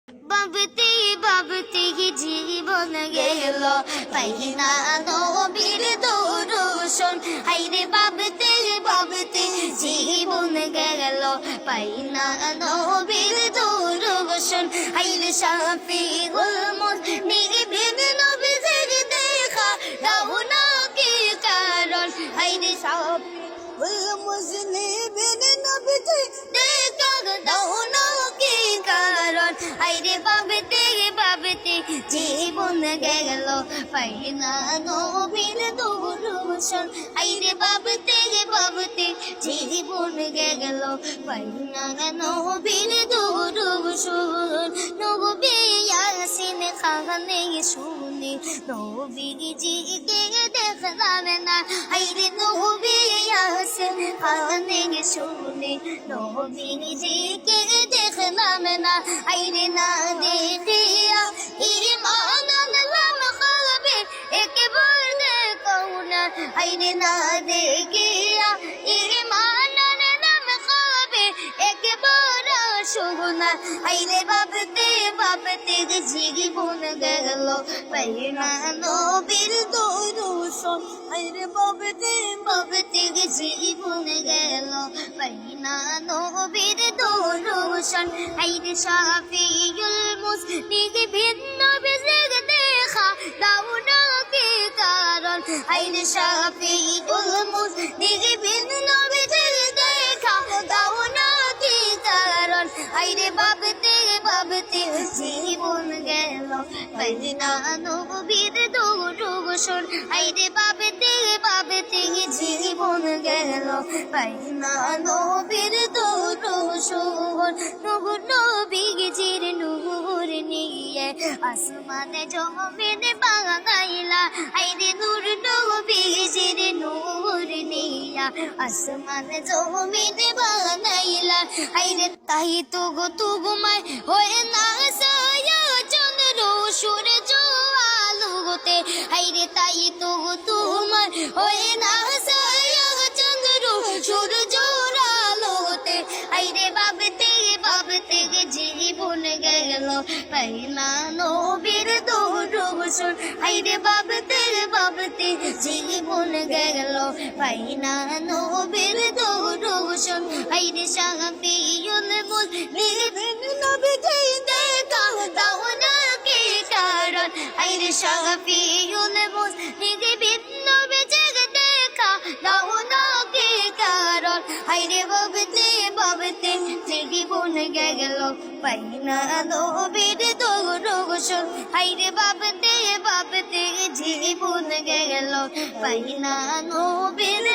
ভাবতে ভাবতে জীবন গেল পাইনা নবীর দর্শন হাইরে ভাবতে ভাবতে জীবন গেল পাইনা নবীর দর্শন হাইরে শাফিউল মুজনিবিন নবীর দেখা দাও না কি কারণ হাইরে শাফিউল মুজনিবিন নবীর দেখা দাও না কি কারণ হাইরে ভাবতে ভাবতে জীবন গেল পাইনা নবীর দর্শন হাইরে ভাবতে ভাবতে জীবন গেল পাইনা নবীর দর্শন নবী ইয়াসিন খানে শুনি নবীজিকে দেখলাম না হাইরে নবী ইয়াসিন খানে শুনি নবীজিকে দেখলাম না হাইরে না দেখিয়া ঈমান আনলাম কলবে একবার কওনা হাইরে না দেখিয়া ঈমান আনলাম কলবে একবার শোনা হাইরে ভাবতে ভাবতে জীবন গেল পাইনা নবীর দর্শন হাইরে ভাবতে ভাবতে জীবন গেল পাইনা নবীর দর্শন হাইরে শাফিউল মুজনিবিন নবীর দেখা দাও না কি কারণ হাইরে শাফিউল মুজনিবিন নবীর দেখা দাও না কি কারণ হাইরে ভাবতে ভাবতে জীবন গেল পাইনা নবীর দর্শন হাইরে ভাবতে ভাবতে জীবন গেল পাইনা নবীর দর্শন নবীজির নূর নিয়ে আসমানে জমিনে বাঙাইলা হাইরে নূর নবীজির নূর নিয়ে আসমানে জমিনে বানাইলা হাইরে তাই তো গো তুগুমায় হয়ে না সায়া চন্দ্র সূর্য আলোতে হাইরে তাই তো গো তুমার হয়ে না সায়া চন্দ্র সূর্য আলোতে হাইরে ভাবতে ভাবতে জীবন গেল পাইনা নবীর দর্শন হাইরে ভাবতে ভাবতে জীবন গেল পাইনা নবীর দর্শন হাইরে শাফিউল মুজনিবিন নবীর দেখা দাও না কি কারণ হাইরে শাফিউল মুজনিবিন নবীর দেখা দাও না কি কারণ হাইরে ভাবতে ভাবতে জীবন গেল পাইনা নবীর দর্শন হাইরে ভাবতে ভাবতে জীবন গেল পাইনা নবীর